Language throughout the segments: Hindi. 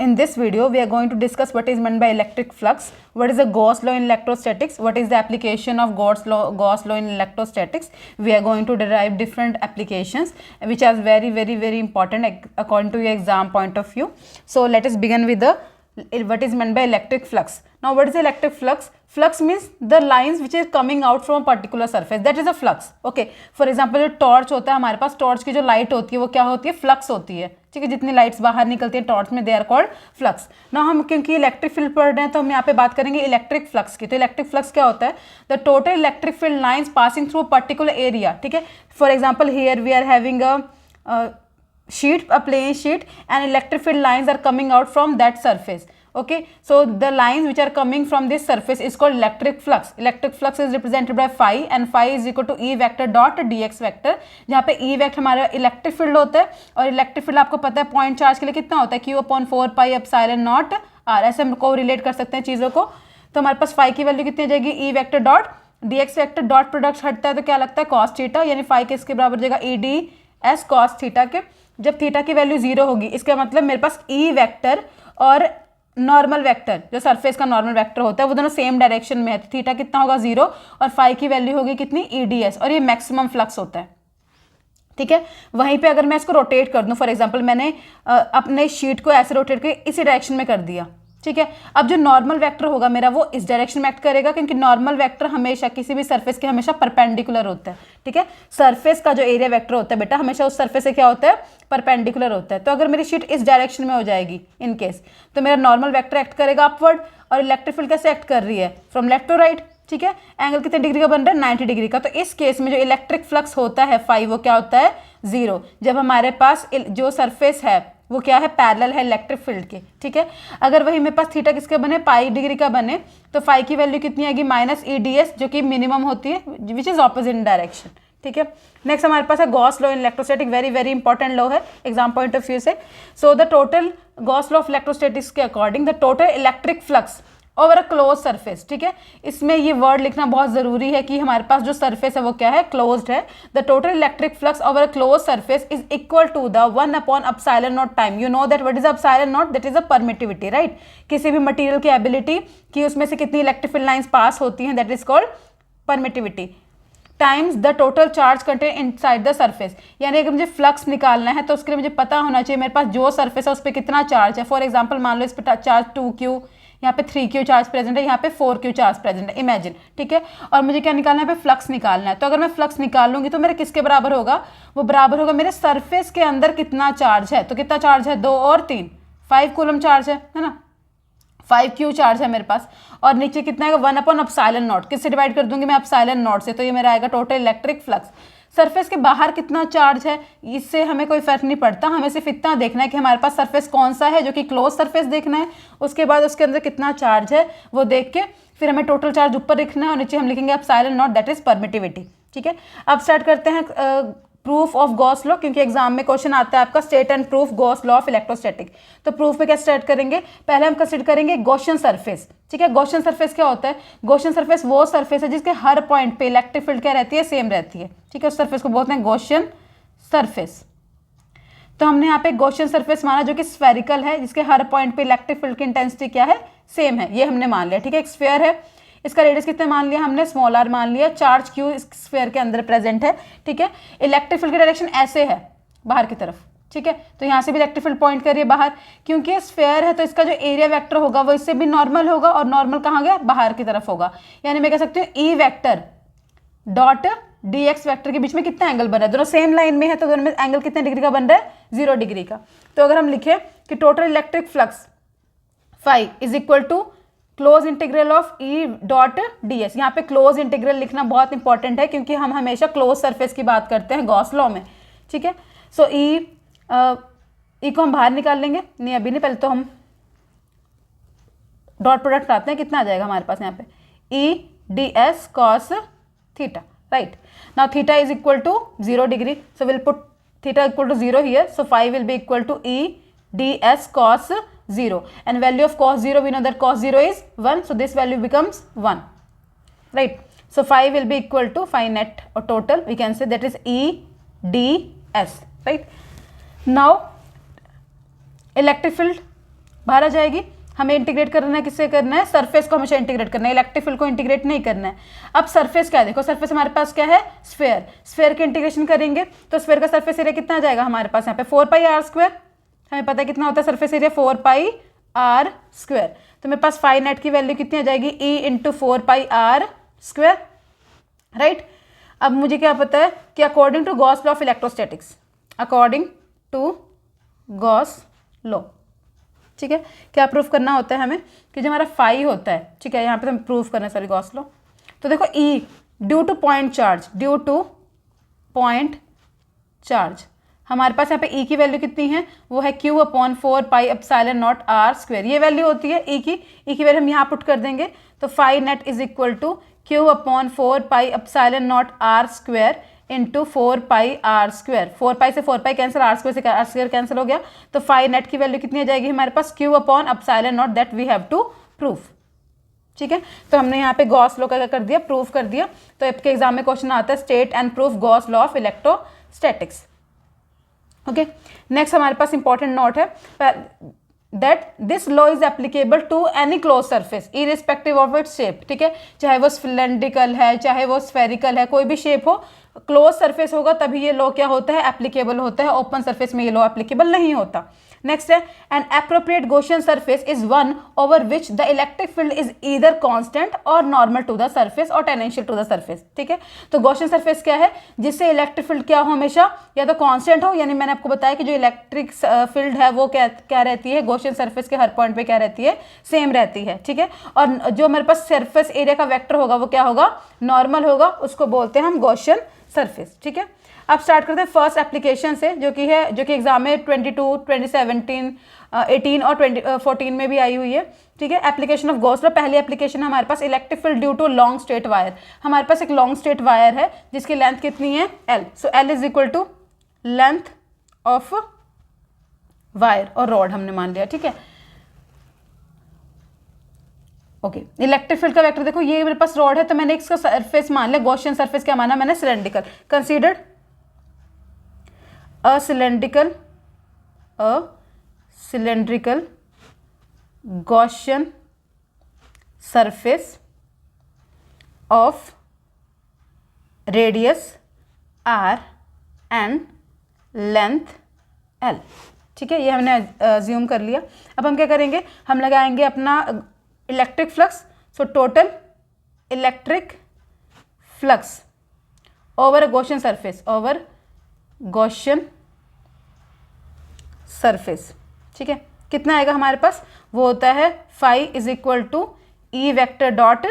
In this video, we are going to discuss what is meant by electric flux, what is the Gauss law in electrostatics, what is the application of Gauss law in electrostatics. We are going to derive different applications which are very important according to your exam point of view. So let us begin with the what is meant by electric flux. Now what is electric flux? Flux means the lines which is coming out from a particular surface, that is a flux. Okay, for example जो टॉर्च होता है हमारे पास, टॉर्च की जो लाइट होती है वो क्या होती है, फ्लक्स होती है. ठीक है, जितनी लाइट्स बाहर निकलती है टॉर्च में दे आर कॉल्ड फ्लक्स. ना हम क्योंकि इलेक्ट्रिक फील्ड पढ़ रहे हैं तो हम यहाँ पे बात करेंगे इलेक्ट्रिक फ्लक्स की. तो इलेक्ट्रिक फ्लक्स क्या होता है, the total electric field lines passing through particular area. ठीक है, for example here we are having a sheet, a plane sheet, and electric field lines are coming out from that surface. Okay, so the lines which are coming from this surface is called electric flux. Electric flux is represented by phi, and phi is equal to E vector dot dx vector, जहाँ पे E vector हमारा इलेक्ट्रिक फील्ड होता है, और इलेक्ट्रिक फील्ड आपको पता है पॉइंट चार्ज के लिए कितना होता है, Q/4 pi epsilon naught r. ऐसे हम को रिलेट कर सकते हैं चीज़ों को. तो हमारे पास phi की वैल्यू कितनी आ जाएगी, E vector dot dx vector dot product हटता है तो क्या लगता है cos थीटा, यानी phi किसके बराबर हो जाएगा, Eds cos थीटा के. जब थीटा की वैल्यू 0 होगी इसका मतलब मेरे पास ई वेक्टर और नॉर्मल वेक्टर, जो सरफेस का नॉर्मल वेक्टर होता है, वो दोनों सेम डायरेक्शन में है. तो थीटा कितना होगा 0, और फाई की वैल्यू होगी कितनी, EDS, और ये मैक्सिमम फ्लक्स होता है. ठीक है, वहीं पे अगर मैं इसको रोटेट कर दूं, फॉर एग्जांपल मैंने अपने शीट को ऐसे रोटेट करके इसी डायरेक्शन में कर दिया. ठीक है, अब जो नॉर्मल वेक्टर होगा मेरा वो इस डायरेक्शन में एक्ट करेगा, क्योंकि नॉर्मल वेक्टर हमेशा किसी भी सरफेस के हमेशा परपेंडिकुलर होता है. ठीक है, सरफेस का जो एरिया वेक्टर होता है बेटा हमेशा उस सरफेस से क्या होता है, परपेंडिकुलर होता है. तो अगर मेरी शीट इस डायरेक्शन में हो जाएगी इन केस, तो मेरा नॉर्मल वेक्टर एक्ट करेगा अपवर्ड, और इलेक्ट्रिक फील्ड कैसे एक्ट कर रही है, फ्रॉम लेफ्ट टू राइट. ठीक है, एंगल कितने डिग्री का बन रहा है, 90 डिग्री का. तो इस केस में जो इलेक्ट्रिक फ्लक्स होता है फाई, वो क्या होता है, 0, जब हमारे पास जो सरफेस है वो क्या है, पैरेलल है इलेक्ट्रिक फील्ड के. ठीक है, अगर वही मेरे पास थीटा किसका बने, पाई डिग्री का बने, तो फाई की वैल्यू कितनी आएगी, -EDS, जो कि मिनिमम होती है, which is opposite in direction. ठीक है, नेक्स्ट हमारे पास है Gauss law in electrostatic, very important law है एग्जाम पॉइंट ऑफ व्यू से. So the total Gauss law of electrostatics के according the total electric flux over a close surface. ठीक है, इसमें ये वर्ड लिखना बहुत ज़रूरी है कि हमारे पास जो सरफेस है वो क्या है, क्लोज्ड है. The total electric flux over a close surface is equal to the 1/ε0 time. You know that what is ε0, that is a permittivity, right. किसी भी मटेरियल की एबिलिटी कि उसमें से कितनी इलेक्ट्रिक फील्ड लाइंस पास होती हैं, that is called permittivity, times the total charge content inside the surface. यानी अगर मुझे फ्लक्स निकालना है तो उसके लिए मुझे पता होना चाहिए मेरे पास जो सरफेस है उस पर कितना चार्ज है. फॉर एग्जाम्पल मान लो इस पर चार्ज 2Q, यहाँ पे 3Q चार्ज प्रेजेंट है, यहाँ पे 4Q चार्ज प्रेजेंट है, इमेजिन. ठीक है, और मुझे क्या निकालना है, यहाँ पे फ्लक्स निकालना है. तो अगर मैं फ्लक्स निकाल लूंगी तो मेरे किसके बराबर होगा, वो बराबर होगा मेरे सरफेस के अंदर कितना चार्ज है. तो कितना चार्ज है, 2 और 3, 5 कूलम चार्ज है ना, 5Q चार्ज है मेरे पास. और नीचे कितना है, 1/ε0. किससे डिवाइड कर दूंगी मैं, ε0 से, तो ये मेरा आएगा टोटल इलेक्ट्रिक फ्लक्स. सरफेस के बाहर कितना चार्ज है इससे हमें कोई फर्क नहीं पड़ता, हमें सिर्फ इतना देखना है कि हमारे पास सरफेस कौन सा है, जो कि क्लोज सरफेस देखना है. उसके बाद उसके अंदर कितना चार्ज है वो देख के फिर हमें टोटल चार्ज ऊपर लिखना है, और नीचे हम लिखेंगे ε0, दैट इज परमिटिविटी. ठीक है, अब स्टार्ट करते हैं प्रूफ ऑफ गॉस लॉ, क्योंकि एग्जाम में क्वेश्चन आता है आपका state and proof Gauss law of electrostatic. तो प्रूफ में क्या स्टार्ट करेंगे, पहले हम कंसीडर करेंगे गॉसियन सरफेस. ठीक है, गॉसियन सरफेस क्या होता है, गॉसियन सरफेस वो सरफेस है जिसके हर पॉइंट पे इलेक्ट्रिक फील्ड क्या रहती है, सेम रहती है. ठीक है, उस सरफेस को बोलते हैं गॉसियन सरफेस. तो हमने यहाँ पे गॉसियन सरफेस माना जो कि स्फेरिकल है, जिसके हर पॉइंट पे इलेक्ट्रिक फील्ड की इंटेंसिटी क्या है, सेम है, ये हमने मान लिया. ठीक है, एक स्फेयर है, इसका रेडियस कितना मान लिया हमने, स्मॉल r मान लिया, चार्ज Q इस स्फेयर के अंदर प्रेजेंट है. ठीक है, इलेक्ट्रिक फील्ड की डायरेक्शन ऐसे है बाहर की तरफ. ठीक है, तो यहाँ से भी इलेक्ट्रिक फील्ड पॉइंट करिए बाहर, क्योंकि स्फेयर है तो इसका जो एरिया वेक्टर होगा वो इससे भी नॉर्मल होगा, और नॉर्मल कहाँ गया, बाहर की तरफ होगा. यानी मैं कह सकती हूँ E vector dot dx vector के बीच में कितना एंगल बन रहा है, दोनों सेम लाइन में है तो दोनों में एंगल कितने डिग्री का बन रहा है, 0 डिग्री का. तो अगर हम लिखें कि total electric flux phi is equal to close integral of E dot ds. यहाँ पे क्लोज इंटीग्रल लिखना बहुत इंपॉर्टेंट है, क्योंकि हम हमेशा क्लोज सरफेस की बात करते हैं गॉस लॉ में. ठीक है, सो E को हम बाहर निकाल लेंगे, नहीं अभी नहीं, पहले तो हम डॉट प्रोडक्ट लाते हैं, कितना आ जाएगा हमारे पास यहाँ पे, EDS cos थीटा, right. Now theta is equal to 0 degree, so will put theta equal to 0 here, so 5 will be equal to EDS cos 0, and value of cos 0, we know that cos 0 is 1, so this value becomes 1, right. So 5 will be equal to, 5 net or total we can say, that is EDS, right. Now electric field बाहर आ जाएगी। हमें इंटीग्रेट करना है, किससे करना है, सरफेस को हमेशा इंटीग्रेट करना है, इलेक्ट्रिक फील्ड को इंटीग्रेट नहीं करना है। अब सरफेस क्या है, देखो सरफेस हमारे पास क्या है, स्फेयर, स्फेयर के इंटीग्रेशन करेंगे तो स्फेयर का सरफेस एरिया कितना आ जाएगा हमारे पास यहाँ पे 4πr²। हमें पता है कितना होता है सरफेस एरिया 4πr²। तो मेरे पास फाई नेट की वैल्यू कितनी आ जाएगी, E × 4πr², राइट। अब मुझे क्या पता है कि according to Gauss law of electrostatics, according to Gauss law, ठीक है, क्या प्रूफ करना होता है हमें कि जो हमारा फाई होता है, ठीक है, यहाँ पे हम प्रूफ करना है, सॉरी गॉस लॉ। तो देखो E due two point charge, due two point charge, हमारे पास यहाँ पे E की वैल्यू कितनी है, वो है Q/4πε0r²। ये वैल्यू होती है E की वैल्यू हम यहाँ पुट कर देंगे तो phi net is equal to Q/4πε0r² into 4πr²। 4π से 4π कैंसिल, r² से r² कैंसिल हो गया, तो फाई नेट की वैल्यू कितनी आ जाएगी हमारे पास Q/ε0 that we have to proof, ठीक है। तो हमने यहाँ पे गॉस लॉ का क्या कर दिया, प्रूफ कर दिया। तो आपके एग्जाम में क्वेश्चन आता है state and proof Gauss law of electrostatics. Okay, next हमारे पास इंपॉर्टेंट नोट है that this law is applicable to any close surface irrespective of its shape, ठीक है, चाहे वो सिलेंड्रिकल है, चाहे वो स्फेरिकल है, कोई भी शेप हो, क्लोज सरफेस होगा तभी ये लॉ क्या होता है, एप्लीकेबल होता है। ओपन सरफेस में ये लॉ एप्लीकेबल नहीं होता। नेक्स्ट है N appropriate Gaussian surface is one over which the electric field is either constant और नॉर्मल टू द सरफेस और टेंजेंशियल टू द सरफेस, ठीक है। तो गॉसियन सरफेस क्या है, जिससे इलेक्ट्रिक फील्ड क्या हो, हमेशा या तो कांस्टेंट हो, यानी मैंने आपको बताया कि जो इलेक्ट्रिक फील्ड है वो क्या रहती है, गॉसियन सरफेस के हर पॉइंट पे क्या रहती है, सेम रहती है, ठीक है। और जो हमारे पास सरफेस एरिया का वेक्टर होगा वो क्या होगा, नॉर्मल होगा, उसको बोलते हैं हम गॉसियन सरफेस, ठीक है। अब स्टार्ट करते हैं फर्स्ट एप्लीकेशन से, जो कि एग्जाम में 22, 2017, 18 और 2014 में भी आई हुई है, ठीक है। एप्लीकेशन ऑफ गॉस लॉ, पहली एप्लीकेशन हमारे पास electric field due to long straight wire. हमारे पास एक लॉन्ग स्ट्रेट वायर है जिसकी लेंथ कितनी है, L। So L is equal to length of wire और रॉड हमने मान लिया, ठीक है। ओके, इलेक्ट्रिक फील्ड का वेक्टर देखो, ये मेरे पास रॉड है तो मैंने इसका सरफेस मान लिया, गॉसियन सरफेस क्या माना मैंने, cylindrical. Considered a cylindrical Gaussian surface of radius r and length l, ठीक है, ये हमने अज्यूम कर लिया। अब हम क्या करेंगे, हम लगाएंगे अपना electric flux. So total electric flux over Gaussian surface, over Gaussian surface, ठीक है, कितना आएगा हमारे पास, वो होता है phi is equal to E vector dot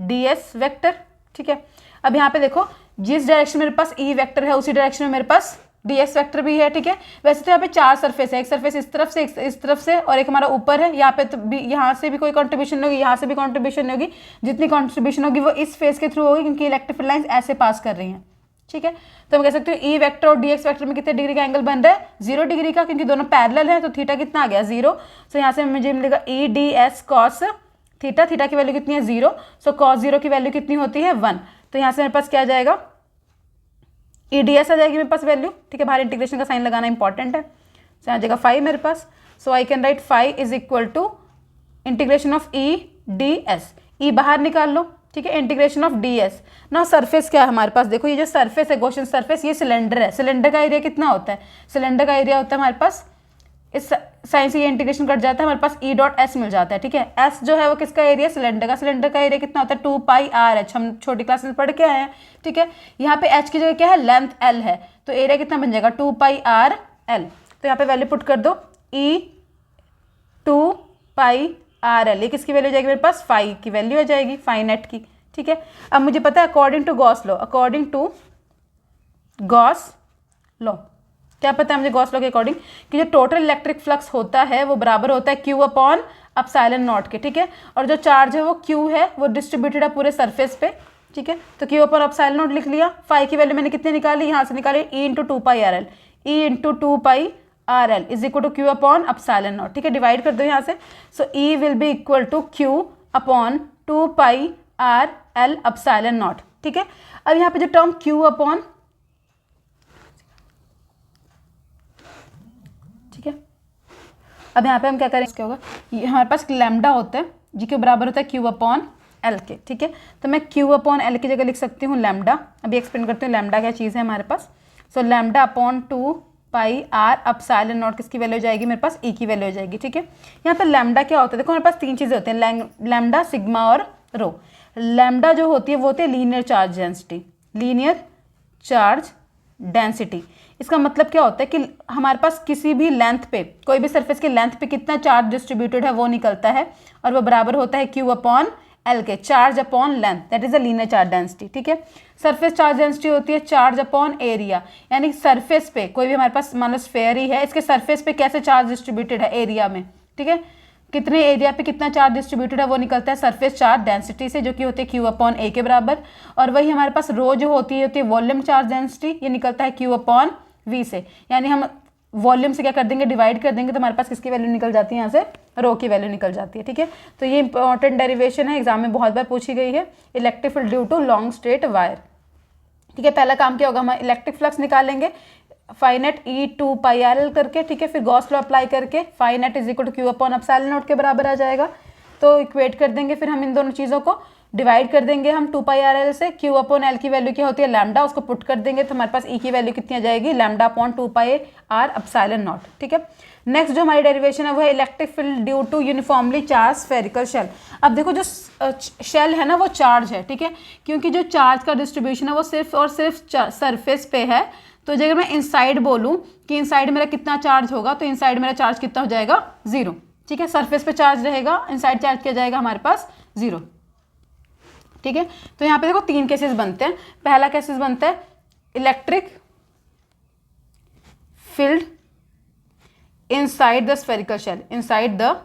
ds vector, ठीक है। अब यहाँ पे देखो जिस डायरेक्शन में मेरे पास ई वेक्टर है उसी डायरेक्शन में मेरे पास ds वेक्टर भी है, ठीक है। वैसे तो यहाँ पे चार सरफेस है, एक सरफेस इस तरफ से, इस तरफ से और एक हमारा ऊपर है। यहाँ पे तो भी, यहाँ से भी कोई कंट्रीब्यूशन नहीं होगी, यहाँ से भी कंट्रीब्यूशन नहीं होगी, जितनी कंट्रीब्यूशन होगी वो इस फेस के थ्रू होगी क्योंकि इलेक्ट्रिक फील्ड लाइंस ऐसे पास कर रही हैं, ठीक है। तो हम कह सकते हो ई वेक्टर और dx वेक्टर में कितने डिग्री का एंगल बन रहा है, 0 डिग्री का, क्योंकि दोनों पैरेलल है। तो थीटा कितना आ गया, 0। सो यहाँ से मुझे मिलेगा ई D S cos theta, theta की वैल्यू कितनी है, 0। सो कॉस 0 की वैल्यू कितनी होती है, 1। तो यहाँ से मेरे पास क्या आ जाएगा, ई डी एस आ जाएगी मेरे पास वैल्यू, ठीक है। बाहर इंटीग्रेशन का साइन लगाना इंपॉर्टेंट है। सो आ जाएगा फाई मेरे पास। So I can write phi is equal to integration of E D S, E बाहर निकाल लो, ठीक है, इंटीग्रेशन ऑफ डी एस। ना सरफेस क्या है हमारे पास, देखो ये जो सरफेस है गॉसियन सरफेस, ये सिलेंडर है। सिलेंडर का एरिया कितना होता है, सिलेंडर का एरिया होता है हमारे पास, इस साइन से ये इंटीग्रेशन कट जाता है, हमारे पास ई डॉट एस मिल जाता है, ठीक है। एस जो है वो किसका एरिया, सिलेंडर का। सिलेंडर का एरिया कितना होता है, 2πr/h, हम छोटी क्लास में पढ़ के आए हैं, ठीक है। यहाँ पे h की जगह क्या है, लेंथ l है, तो एरिया कितना बन जाएगा, 2πr/l। तो यहाँ पे वैल्यू पुट कर दो, ई 2πr/l, ये किसकी वैल्यू जाएगी मेरे पास, फाई की वैल्यू आ जाएगी, फाई नेट की, ठीक है। अब मुझे पता है according to Gauss law, according to Gauss law क्या पता है मुझे गॉस लॉ के अकॉर्डिंग कि जो टोटल इलेक्ट्रिक फ्लक्स होता है वो बराबर होता है Q/ε0 के, ठीक है। और जो चार्ज है वो Q है, वो डिस्ट्रीब्यूटेड है पूरे सरफेस पे, ठीक है। तो Q/ε0 लिख लिया। फाई की वैल्यू मैंने कितनी निकाली, यहाँ से निकाली E × 2πrl, E × 2πrl is equal to Q/ε0, ठीक है। डिवाइड कर दो यहाँ से। So E will be equal to Q/2πrl/ε0, ठीक है। अब यहाँ पे जो टर्म Q/, ठीक है, अब यहाँ पे हम क्या करेंगे, क्या होगा, ये हमारे पास लैम्डा होता है जी के बराबर होता है क्यू अपॉन एल के, ठीक है। तो मैं क्यू अपॉन एल की जगह लिख सकती हूँ लैम्डा। अभी एक्सप्लेन करती हूँ लैम्डा क्या चीज़ है हमारे पास। So lambda upon 2 pi are epsilon naught किसकी वैल्यू हो जाएगी मेरे पास, ई की वैल्यू हो जाएगी, ठीक है। यहाँ पे लैम्डा क्या होता है, देखो हमारे पास तीन चीज़ें होती हैं, लैम्डा, सिग्मा और रो। लैम्डा जो होती है वो होती है linear charge density, linear charge density. इसका मतलब क्या होता है कि हमारे पास किसी भी लेंथ पे, कोई भी सरफेस के लेंथ पे कितना चार्ज डिस्ट्रीब्यूटेड है वो निकलता है, और वो बराबर होता है क्यू अपॉन एल के, charge upon length, that is a linear charge density, ठीक है। सरफेस चार्ज डेंसिटी होती है चार्ज अपॉन एरिया, यानी सरफेस पे कोई भी हमारे पास मान लो स्फेयर ही है, इसके सरफेस पे कैसे चार्ज डिस्ट्रीब्यूटेड है एरिया में, ठीक है, कितने एरिया पे कितना चार्ज डिस्ट्रीब्यूटेड है वो निकलता है सरफेस चार्ज डेंसिटी से, जो कि होती है क्यू अपॉन ए के बराबर। और वही हमारे पास रो जो होती है वॉल्यूम चार्ज डेंसिटी, ये निकलता है क्यू अपॉन वी से, यानी हम वॉल्यूम से क्या कर देंगे, डिवाइड कर देंगे, तो हमारे पास किसकी वैल्यू निकल जाती है, यहाँ से रो की वैल्यू निकल जाती है, ठीक है। तो ये इंपॉर्टेंट डेरिवेशन है, एग्जाम में बहुत बार पूछी गई है। Electric field due to long straight wire, ठीक है। पहला काम क्या होगा, हम इलेक्ट्रिक फ्लक्स निकालेंगे फाइनेट ई 2 पाई आर एल करके, ठीक है। फिर गॉस लॉ अप्लाई करके phi net is equal to Q upon epsilon naught के बराबर आ जाएगा। तो इक्वेट कर देंगे, फिर हम इन दोनों चीज़ों को डिवाइड कर देंगे हम 2 पाई आर एल से। क्यू अपॉन एल की वैल्यू क्या होती है लैम्डा, उसको पुट कर देंगे तो हमारे पास ई की वैल्यू कितनी आ जाएगी, lambda upon 2 pi are epsilon naught, ठीक है। नेक्स्ट जो हमारी डेरिवेशन है वो है electric field due to uniformly charge spherical shell. अब देखो जो शेल है ना वो चार्ज है, ठीक है, क्योंकि जो चार्ज का डिस्ट्रीब्यूशन है वो सिर्फ और सिर्फ सरफेस पे है। तो अगर मैं इनसाइड बोलूँ कि इनसाइड मेरा कितना चार्ज होगा, तो इनसाइड मेरा चार्ज कितना हो जाएगा, 0, ठीक है। सरफेस पे चार्ज रहेगा, इनसाइड चार्ज किया जाएगा हमारे पास 0, ठीक है। तो यहाँ पे देखो 3 केसेस बनते हैं। पहला केसेस बनता है electric field inside the spherical shell, inside the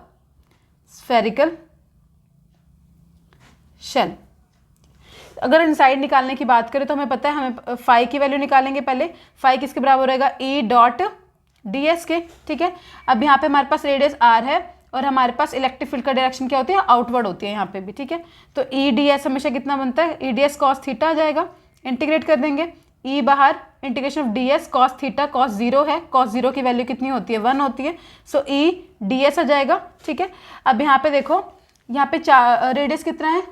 spherical shell. अगर इनसाइड निकालने की बात करें तो हमें पता है, हमें फाई की वैल्यू निकालेंगे पहले। फाई किसके बराबर रहेगा, ई डॉट डी एस के, ठीक है। अब यहाँ पे हमारे पास रेडियस आर है और हमारे पास इलेक्ट्रिक फील्ड का डायरेक्शन क्या होती है, आउटवर्ड होती है यहाँ पे भी, ठीक है। तो ई डी एस हमेशा कितना बनता है, E D S cos theta आ जाएगा, इंटीग्रेट कर देंगे, ई बाहर integration of D S cos theta, cos 0 है, कॉस 0 की वैल्यू कितनी होती है, 1 होती है। सो ई डी एस आ जाएगा, ठीक है। अब यहाँ पे देखो, यहाँ पे रेडियस कितना है,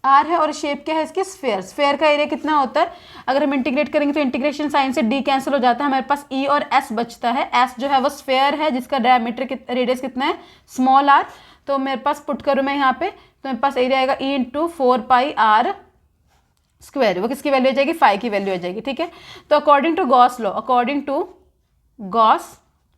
आर है, और शेप क्या है इसकी, स्फेयर। स्फेयर का एरिया कितना होता है, अगर हम इंटीग्रेट करेंगे तो इंटीग्रेशन साइन से डी कैंसिल हो जाता है, हमारे पास ई और एस बचता है। एस जो है वो स्फेयर है जिसका डायमीटर रेडियस कितना है, स्मॉल आर। तो मेरे पास पुट करूँ मैं यहाँ पे, तो मेरे पास एरिया आएगा E into 4 pi are square, वो किसकी वैल्यू हो जाएगी, फाई की वैल्यू हो जाएगी, ठीक है। तो according to Gauss law, according to Gauss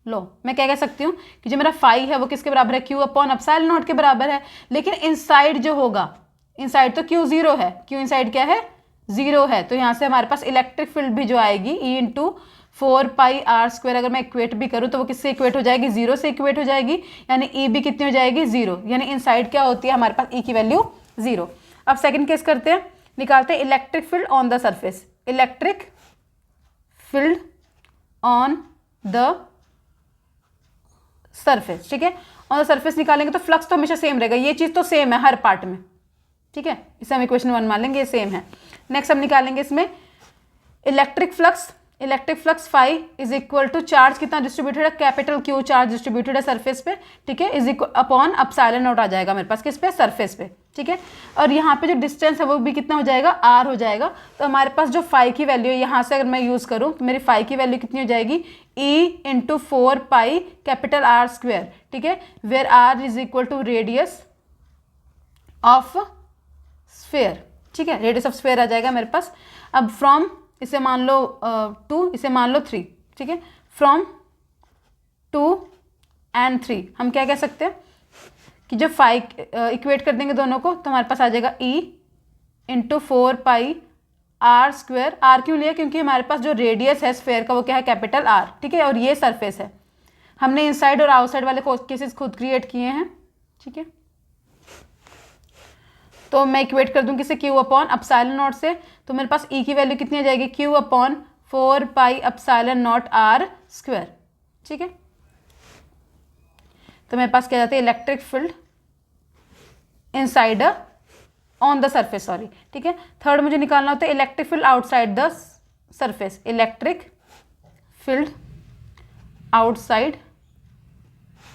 law मैं क्या कह सकती हूँ कि जो मेरा फाई है वो किसके बराबर है, क्यू अपॉन एप्सिलॉन नॉट के बराबर है। लेकिन इनसाइड जो होगा, इनसाइड तो क्यू 0 है, क्यू इनसाइड क्या है, 0 है। तो यहाँ से हमारे पास इलेक्ट्रिक फील्ड भी जो आएगी E into 4 pi are square, अगर मैं इक्वेट भी करूँ तो वो किससे इक्वेट हो जाएगी, 0 से इक्वेट हो जाएगी, यानी ई भी कितनी हो जाएगी, 0, यानी इनसाइड क्या होती है हमारे पास, ई की वैल्यू 0। अब सेकेंड केस करते हैं, निकालते हैं electric field on the surface, electric field on the surface, ठीक है। ऑन द सरफेस निकालेंगे तो फ्लक्स तो हमेशा सेम रहेगा, ये चीज़ तो सेम है हर पार्ट में, ठीक है। इसे हम इक्वेशन 1 मान लेंगे, ये सेम है। नेक्स्ट हम निकालेंगे इसमें electric flux, electric flux phi is equal to charge कितना डिस्ट्रीब्यूटेड है, कैपिटल क्यू चार्ज डिस्ट्रीब्यूटेड है सरफेस पे, ठीक है, is equal upon epsilon naught आ जाएगा मेरे पास, किस पे, सरफेस पे, ठीक है। और यहाँ पे जो डिस्टेंस है वो भी कितना हो जाएगा, आर हो जाएगा। तो हमारे पास जो फाई की वैल्यू है, यहाँ से अगर मैं यूज़ करूँ तो मेरी फाई की वैल्यू कितनी हो जाएगी, E into 4 pi capital R square, ठीक है, where R is equal to radius of sphere, ठीक है, रेडियस ऑफ स्फेयर आ जाएगा मेरे पास। अब फ्रॉम इसे मान लो 2, इसे मान लो 3, ठीक है, फ्रॉम 2 एंड 3 हम क्या कह सकते हैं कि जब इक्वेट कर देंगे दोनों को तो हमारे पास आ जाएगा E into 4 pi are square. R क्यों लिया, क्योंकि हमारे पास जो रेडियस है स्फेयर का वो क्या है, कैपिटल आर, ठीक है, और ये सरफेस है। हमने इनसाइड और आउटसाइड वाले केसेस खुद क्रिएट किए हैं, ठीक है। तो मैं इक्वेट कर दूं किसे, क्यू अपॉन एप्सिलॉन नॉट से, तो मेरे पास ई की वैल्यू कितनी आ जाएगी, Q upon 4 pi epsilon naught R square, ठीक है। तो मेरे पास क्या जाता है, electric field inside on the surface, sorry, ठीक है। थर्ड मुझे निकालना होता है electric field outside the surface, electric field outside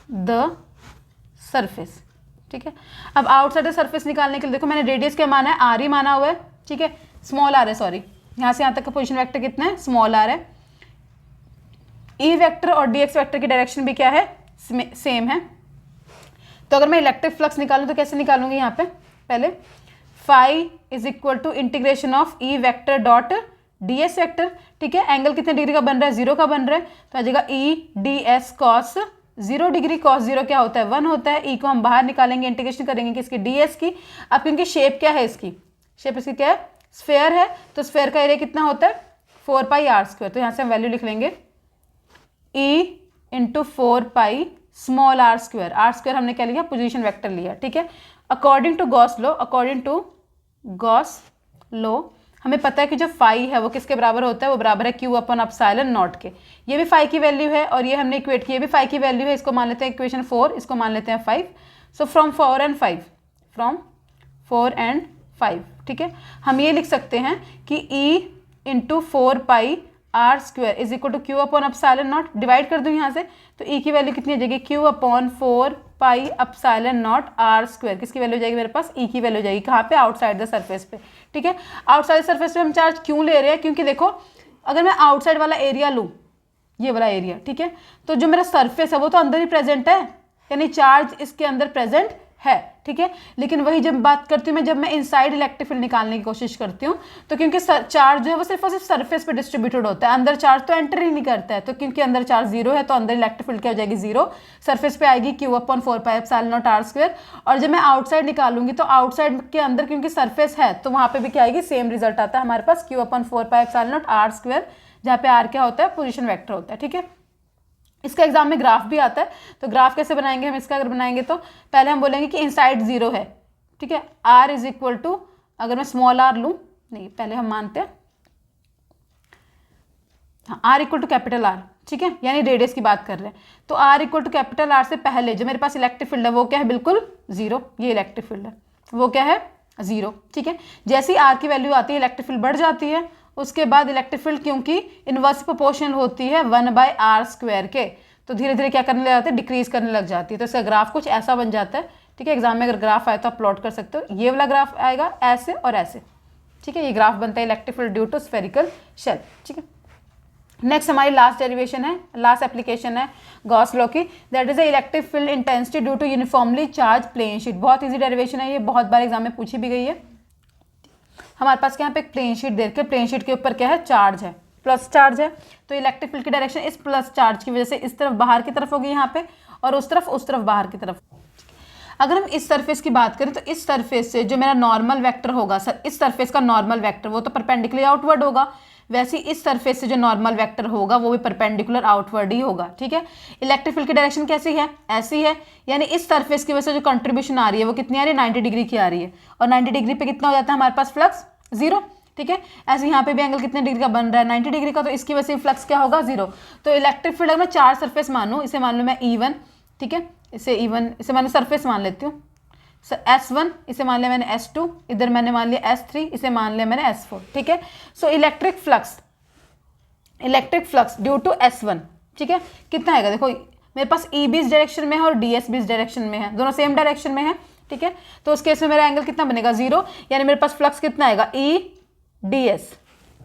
the surface. ठीक है, अब आउटसाइड द सरफेस निकालने के लिए देखो मैंने रेडियस क्या माना है, आर ही माना हुआ है। ठीक है, स्मॉल आर है, सॉरी, यहाँ से यहाँ तक का पोजीशन वेक्टर कितना है, स्मॉल आर है। ई वेक्टर और डी एक्स वेक्टर की डायरेक्शन भी क्या है, सेम है। तो अगर मैं इलेक्ट्रिक फ्लक्स निकालूं तो कैसे निकालूंगी, यहाँ पे पहले phi is equal to integration of E vector dot D S vector. ठीक है, एंगल कितने डिग्री का बन रहा है, 0 का बन रहा है, तो आ जाएगा ई D S cos 0 degree. Cos 0 क्या होता है, 1 होता है। ई को हम बाहर निकालेंगे, इंटीग्रेशन करेंगे किसकी, डी एस की। अब क्योंकि शेप क्या है इसकी, शेप इसकी क्या है, स्फेयर है, तो स्फेयर का एरिया कितना होता है 4 पाई आर स्क्वायर। तो यहाँ से हम वैल्यू लिख लेंगे E into 4 pi small R square. R square हमने क्या लिया, पोजीशन वेक्टर लिया। ठीक है, according to Gauss law, according to Gauss law हमें पता है कि जो फाई है वो किसके बराबर होता है, वो बराबर है क्यू अपन अपसाइलन नॉट के। ये भी फाई की वैल्यू है और ये हमने इक्वेट की, ये भी फाई की वैल्यू है। इसको मान लेते हैं इक्वेशन 4, इसको मान लेते हैं 5। So from 4 and 5, from 4 and 5, ठीक है, हम ये लिख सकते हैं कि E into 4 pi are square is equal to Q upon epsilon naught. Divide कर दूँ यहाँ से, तो ई की वैल्यू कितनी आ जाएगी, Q upon 4 pi epsilon naught R square. किसकी वैल्यू हो जाएगी मेरे पास, ई की वैल्यू हो जाएगी। कहाँ पे, आउटसाइड द सरफेस पे। ठीक है, आउटसाइड सरफेस पे हम चार्ज क्यों ले रहे हैं, क्योंकि देखो अगर मैं आउटसाइड वाला एरिया लूँ, ये वाला एरिया, ठीक है, तो जो मेरा सरफेस है वो तो अंदर ही प्रेजेंट है, यानी चार्ज इसके अंदर प्रेजेंट है। ठीक है, लेकिन वही जब बात करती हूँ मैं, जब मैं इनसाइड इलेक्ट्रिक फील्ड निकालने की कोशिश करती हूँ, तो क्योंकि चार्ज जो है वो सिर्फ और सिर्फ सरफेस पे डिस्ट्रीब्यूटेड होता है, अंदर चार्ज तो एंटर ही नहीं करता है। तो क्योंकि अंदर चार्ज 0 है, तो अंदर इलेक्ट्रिक फील्ड क्या हो जाएगी, 0। सरफेस पे आएगी Q upon 4 pi epsilon naught R square. और जब मैं आउटसाइड निकालूंगी तो आउटसाइड के अंदर क्योंकि सरफेस है, तो वहां पर भी क्या आएगी, सेम रिजल्ट आता है हमारे पास, Q upon 4 pi epsilon naught R square, जहाँ पे आर क्या होता है, पोजिशन वेक्टर होता है। ठीक है, इसका एग्जाम में ग्राफ भी आता है, तो ग्राफ कैसे बनाएंगे हम इसका, अगर बनाएंगे तो पहले हम बोलेंगे कि इनसाइड 0 है। ठीक है, आर इज इक्वल टू, अगर मैं स्मॉल आर लूँ, नहीं पहले हम मानते हैं हाँ, R equal to capital R. ठीक है, यानी रेडियस की बात कर रहे हैं, तो R equal to capital R से पहले जो मेरे पास इलेक्ट्रिक फील्ड है वो क्या है, बिल्कुल 0। ये इलेक्ट्रिक फील्ड है, वो क्या है, 0। ठीक है, जैसे ही आर की वैल्यू आती है इलेक्ट्रिक फील्ड बढ़ जाती है। उसके बाद इलेक्ट्रिक फील्ड क्योंकि इनवर्स प्रोपोर्शनल होती है 1/r स्क्वायर के, तो धीरे धीरे क्या करने लग जाती है, डिक्रीज करने लग जाती है। तो इसका ग्राफ कुछ ऐसा बन जाता है। ठीक है, एग्जाम में अगर ग्राफ आए तो आप प्लॉट कर सकते हो, ये वाला ग्राफ आएगा ऐसे और ऐसे। ठीक है, ये ग्राफ बनता है electric field due to spherical shell. ठीक है, नेक्स्ट हमारी लास्ट डेरिवेशन है, लास्ट एप्लीकेशन है गॉस लॉ की, that is the electric field intensity due to uniformly charge plane sheet. बहुत ईजी डेरिवेशन है ये, बहुत बार एग्जाम में पूछी भी गई है। हमारे पास यहाँ पे एक प्लेन शीट देख के, प्लेन शीट के ऊपर क्या है, चार्ज है, प्लस चार्ज है, तो इलेक्ट्रिक फील्ड की डायरेक्शन इस प्लस चार्ज की वजह से इस तरफ बाहर की तरफ होगी यहाँ पे, और उस तरफ बाहर की तरफ। अगर हम इस सरफेस की बात करें तो इस सरफेस से जो मेरा नॉर्मल वेक्टर होगा, इस सरफेस का नॉर्मल वेक्टर वो तो परपेंडिकुलर आउटवर्ड होगा, वैसे ही इस सरफेस से जो नॉर्मल वेक्टर होगा वो भी परपेंडिकुलर आउटवर्ड ही होगा। ठीक है, इलेक्ट्रिक फील्ड की डायरेक्शन कैसी है, ऐसी है, यानी इस सरफेस की वजह से जो कंट्रीब्यूशन आ रही है वो कितनी आ रही है, 90 डिग्री की आ रही है, और 90 डिग्री पे कितना हो जाता है हमारे पास फ्लक्स, 0। ठीक है, ऐसे यहाँ पे भी एंगल कितने डिग्री का बन रहा है, 90 डिग्री का, तो इसकी वजह से फ्लक्स क्या होगा, 0। तो इलेक्ट्रिक फील्ड अगर मैं 4 सरफेस मानूँ, इसे मान लूँ मैं E1, ठीक है, इसे E1, इसे मैंने सरफेस मान लेती हूँ, S1, इसे मान लिया मैंने S2, इधर मैंने मान लिया S3, इसे मान लिया मैंने S4। ठीक है, so electric flux due to S1, ठीक है, कितना आएगा, देखो मेरे पास E भी इस डायरेक्शन में है और DS भी इस डायरेक्शन में है, दोनों सेम डायरेक्शन में है। ठीक है, तो उस केस में मेरा एंगल कितना बनेगा, 0, यानी मेरे पास फ्लक्स कितना आएगा, EDS।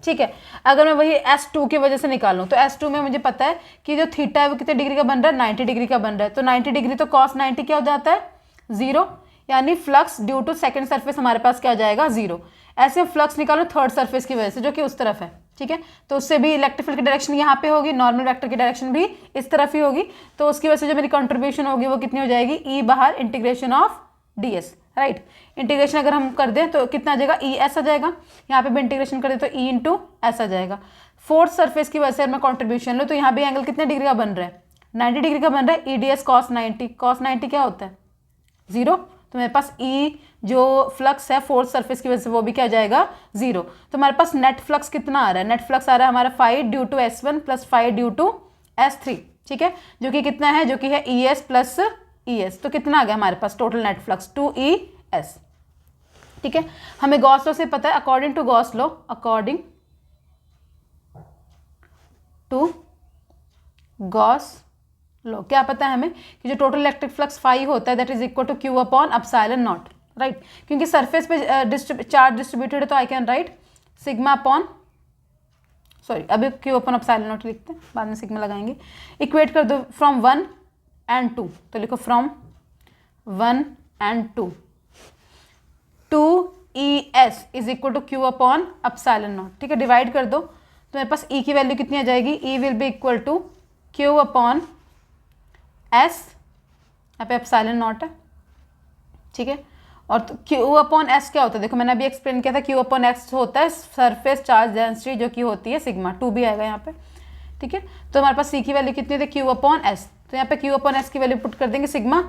ठीक है, अगर मैं वही S2 की वजह से निकालूं तो S2 में मुझे पता है कि जो थीटा है वो कितने डिग्री का बन रहा है, 90 डिग्री का बन रहा है, तो 90 डिग्री तो cos 90 क्या हो जाता है, 0, यानी flux due to second surface हमारे पास क्या हो जाएगा, 0। ऐसे फ्लक्स निकालो थर्ड सरफेस की वजह से जो कि उस तरफ है। ठीक है, तो उससे भी इलेक्ट्रिक फील्ड की डायरेक्शन यहाँ पे होगी, नॉर्मल वेक्टर की डायरेक्शन भी इस तरफ ही होगी, तो उसकी वजह से जो मेरी कंट्रीब्यूशन होगी वो कितनी हो जाएगी, E बाहर integration of DS, right. Integration अगर हम कर दें तो कितना आ जाएगा, ES आ जाएगा, यहाँ पे भी इंटीग्रेशन कर दे तो E इंटू S आ जाएगा। फोर्थ सरफेस की वजह से मैं कंट्रीब्यूशन लूँ तो यहाँ भी एंगल कितने डिग्री का बन रहा है, 90 डिग्री का बन रहा है, EDS cos 90, cos 90 क्या होता है, 0, तो मेरे पास E जो फ्लक्स है फोर्थ सरफेस की वजह से वो भी क्या जाएगा, 0। तो हमारे पास नेट फ्लक्स कितना आ रहा है, नेट फ्लक्स आ रहा है हमारा 5 due to S1 plus 5 due to S3। ठीक है, जो कि कितना है, जो कि है ES प्लस ES, तो कितना आ गया हमारे पास टोटल नेट फ्लक्स 2ES। ठीक है, हमें गॉस लॉ से पता है, अकॉर्डिंग टू गॉस लो। क्या पता है हमें कि जो टोटल इलेक्ट्रिक फ्लक्स फाई होता है that is equal to Q upon epsilon naught, right. क्योंकि सरफेस पे चार्ज डिस्ट्रीब्यूटेड है तो I can write sigma upon, sorry अभी क्यू अपॉन अपसाइलन नॉट लिखते हैं, बाद में सिग्मा लगाएंगे। इक्वेट कर दो फ्रॉम 1 and 2, तो लिखो from 1 and 2 2ES is equal to Q upon epsilon naught, ठीक है। डिवाइड कर दो तो मेरे पास E की वैल्यू कितनी आ जाएगी, E will be equal to Q upon S, यहाँ पे एप्सिलॉन नॉट है, ठीक है। और तो क्यू अपॉन एस क्या होता है, देखो मैंने अभी एक्सप्लेन किया था, क्यू अपॉन एक्स होता है सरफेस चार्ज डेंसिटी जो कि होती है सिग्मा, 2 भी आएगा यहाँ पे, ठीक है। तो हमारे पास सी की वैल्यू कितनी थी, क्यू अपॉन एस, तो यहाँ पे क्यू अपॉन एस की वैल्यू पुट कर देंगे sigma,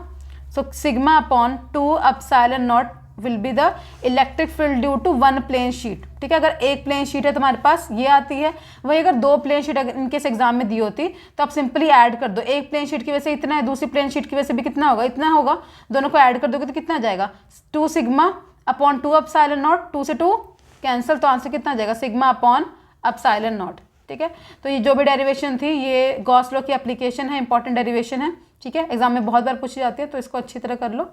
so sigma upon 2 epsilon naught will be the electric field due to 1 plane sheet, ठीक है। अगर एक प्लेन शीट है तो हमारे पास ये आती है, वही अगर 2 प्लेन शीट अगर इनकेस एग्जाम में दी होती तो आप सिंपली ऐड कर दो, एक प्लेन शीट की वजह से इतना है, दूसरी प्लेन शीट की वजह से भी कितना होगा, इतना होगा, दोनों को ऐड कर दोगे तो कितना आ जाएगा 2 सिग्मा अपॉन 2 एप्सिलॉन नॉट, 2 से 2 कैंसिल, तो आंसर कितना आ जाएगा सिग्मा अपॉन एप्सिलॉन नॉट, ठीक है। तो ये जो भी डेरिवेशन थी ये गॉस लॉ की एप्लीकेशन है, इंपॉर्टेंट डेरिवेशन है, ठीक है। एग्जाम में बहुत बार पूछी जाती है तो इसको अच्छी तरह कर लो।